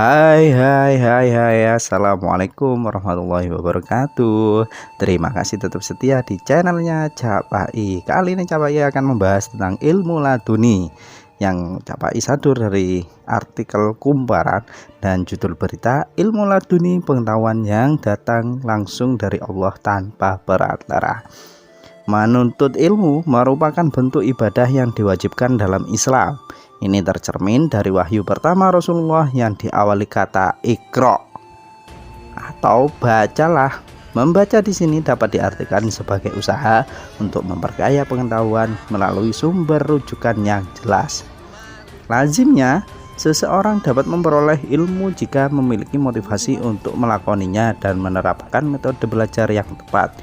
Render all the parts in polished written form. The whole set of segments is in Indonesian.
Hai, Assalamualaikum warahmatullahi wabarakatuh. Terima kasih tetap setia di channelnya Capai. Kali ini Capai akan membahas tentang ilmu laduni yang Capai sadur dari artikel Kumparan dan judul berita ilmu laduni, pengetahuan yang datang langsung dari Allah tanpa perantara. Menuntut ilmu merupakan bentuk ibadah yang diwajibkan dalam Islam. Ini tercermin dari wahyu pertama Rasulullah yang diawali kata Iqra atau bacalah. Membaca di sini dapat diartikan sebagai usaha untuk memperkaya pengetahuan melalui sumber rujukan yang jelas. Lazimnya, seseorang dapat memperoleh ilmu jika memiliki motivasi untuk melakoninya dan menerapkan metode belajar yang tepat.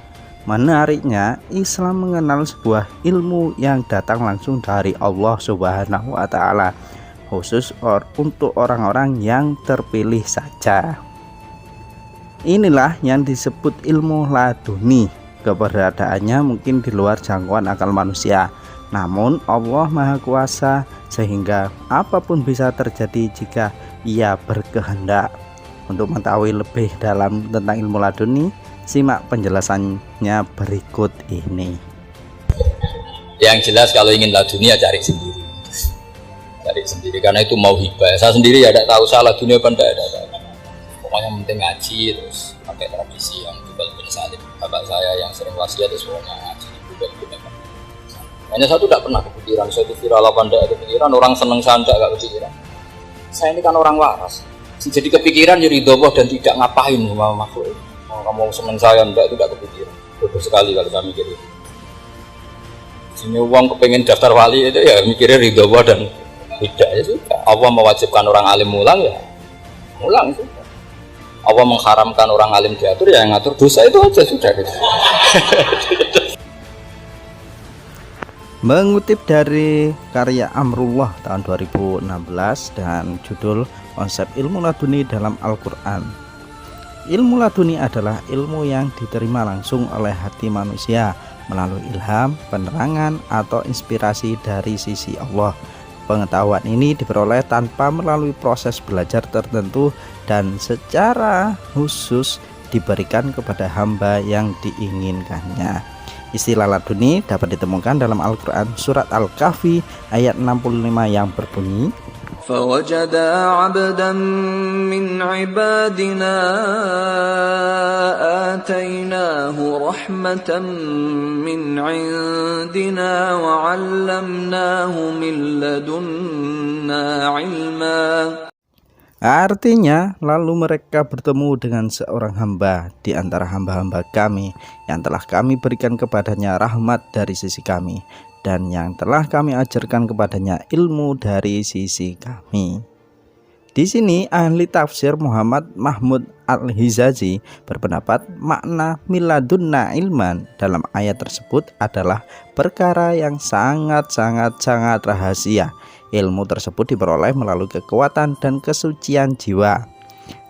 Menariknya, Islam mengenal sebuah ilmu yang datang langsung dari Allah Subhanahu wa Ta'ala, khusus untuk orang-orang yang terpilih saja. Inilah yang disebut ilmu laduni. Keberadaannya mungkin di luar jangkauan akal manusia, namun Allah Maha Kuasa sehingga apapun bisa terjadi jika Ia berkehendak. Untuk mengetahui lebih dalam tentang ilmu laduni, simak penjelasannya berikut ini. Yang jelas kalau ingin laduni ya cari sendiri karena itu mau hibah. Saya sendiri ya tidak tahu saya laduni apa tidak ada. Pokoknya penting ngaji, terus pakai tradisi yang juga bin Salim bapak saya yang sering wasiat terus pokoknya ngaji juga. Hanya satu tidak pernah kepikiran saya itu viral apa tidak kepikiran, orang seneng saya tidak kepikiran. Saya ini kan orang waras, jadi kepikiran jadi doboh dan tidak ngapain sama makhluk. Kamu seneng saya enggak, itu tidak kepikiran. Bodoh sekali kalau saya mikir itu. Sini uang kepengen daftar wali itu ya mikirnya ridho dan tidak ya sudah. Allah mewajibkan orang alim mulang ya mulang sudah. Allah mengharamkan orang alim diatur ya yang ngatur dosa itu aja sudah. Mengutip dari karya Amrullah tahun 2016 dan judul Konsep Ilmu Laduni dalam Al-Quran. Ilmu laduni adalah ilmu yang diterima langsung oleh hati manusia melalui ilham, penerangan, atau inspirasi dari sisi Allah. Pengetahuan ini diperoleh tanpa melalui proses belajar tertentu dan secara khusus diberikan kepada hamba yang diinginkannya. Istilah laduni dapat ditemukan dalam Al-Quran surat Al-Kahfi ayat 65 yang berbunyi, فَوَجَدَا عَبْدًا مِّنْ عِبَادِنَا آتَيْنَاهُ رَحْمَةً مِّنْ عِندِنَا وَعَلَّمْنَاهُ مِن لَّدُنَّا عِلْمًا. Artinya, lalu mereka bertemu dengan seorang hamba di antara hamba-hamba kami yang telah kami berikan kepadanya rahmat dari sisi kami, dan yang telah kami ajarkan kepadanya ilmu dari sisi kami. Di sini ahli tafsir Muhammad Mahmud Al-Hijazi berpendapat makna miladunna ilman dalam ayat tersebut adalah perkara yang sangat rahasia. Ilmu tersebut diperoleh melalui kekuatan dan kesucian jiwa.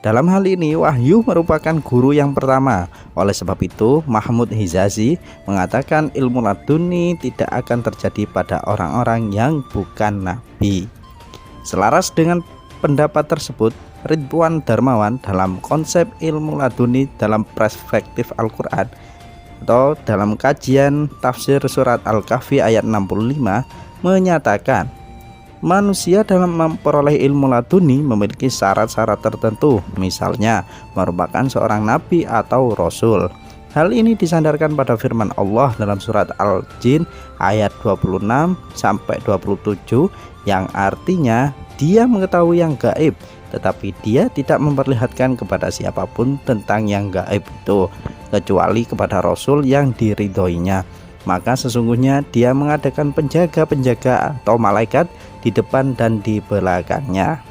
Dalam hal ini wahyu merupakan guru yang pertama. Oleh sebab itu Mahmud Hijazi mengatakan ilmu laduni tidak akan terjadi pada orang-orang yang bukan nabi. Selaras dengan pendapat tersebut, Ridwan Darmawan dalam konsep ilmu laduni dalam perspektif Al-Quran atau dalam kajian tafsir surat Al-Kahfi ayat 65 menyatakan manusia dalam memperoleh ilmu laduni memiliki syarat-syarat tertentu, misalnya merupakan seorang nabi atau rasul. Hal ini disandarkan pada firman Allah dalam surat Al-Jin ayat 26 sampai 27 yang artinya dia mengetahui yang gaib, tetapi dia tidak memperlihatkan kepada siapapun tentang yang gaib itu kecuali kepada rasul yang diridhoinya. Maka sesungguhnya dia mengadakan penjaga-penjaga atau malaikat di depan dan di belakangnya.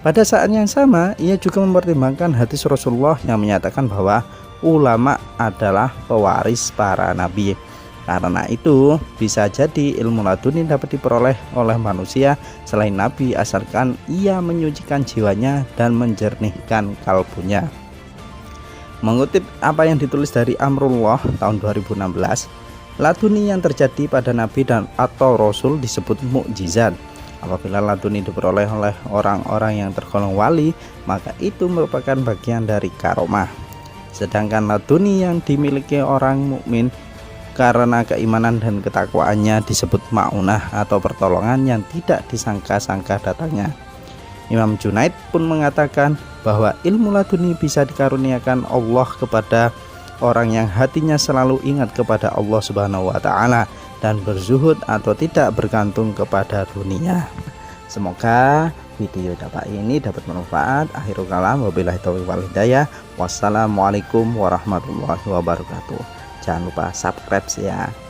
Pada saat yang sama, ia juga mempertimbangkan hadis Rasulullah yang menyatakan bahwa ulama adalah pewaris para nabi. Karena itu, bisa jadi ilmu laduni dapat diperoleh oleh manusia selain nabi asalkan ia menyucikan jiwanya dan menjernihkan kalbunya. Mengutip apa yang ditulis dari Amrullah tahun 2016, laduni yang terjadi pada nabi dan atau rasul disebut mukjizat. Apabila laduni diperoleh oleh orang-orang yang tergolong wali, maka itu merupakan bagian dari karomah. Sedangkan laduni yang dimiliki orang mukmin karena keimanan dan ketakwaannya disebut ma'unah atau pertolongan yang tidak disangka-sangka datangnya. Imam Junaid pun mengatakan bahwa ilmu laduni bisa dikaruniakan Allah kepada orang yang hatinya selalu ingat kepada Allah Subhanahu wa taala dan berzuhud atau tidak bergantung kepada dunia. Semoga video dapat ini dapat bermanfaat. Akhirul kalam, wabillahi taufiq wal hidayah. Wassalamualaikum warahmatullahi wabarakatuh. Jangan lupa subscribe ya.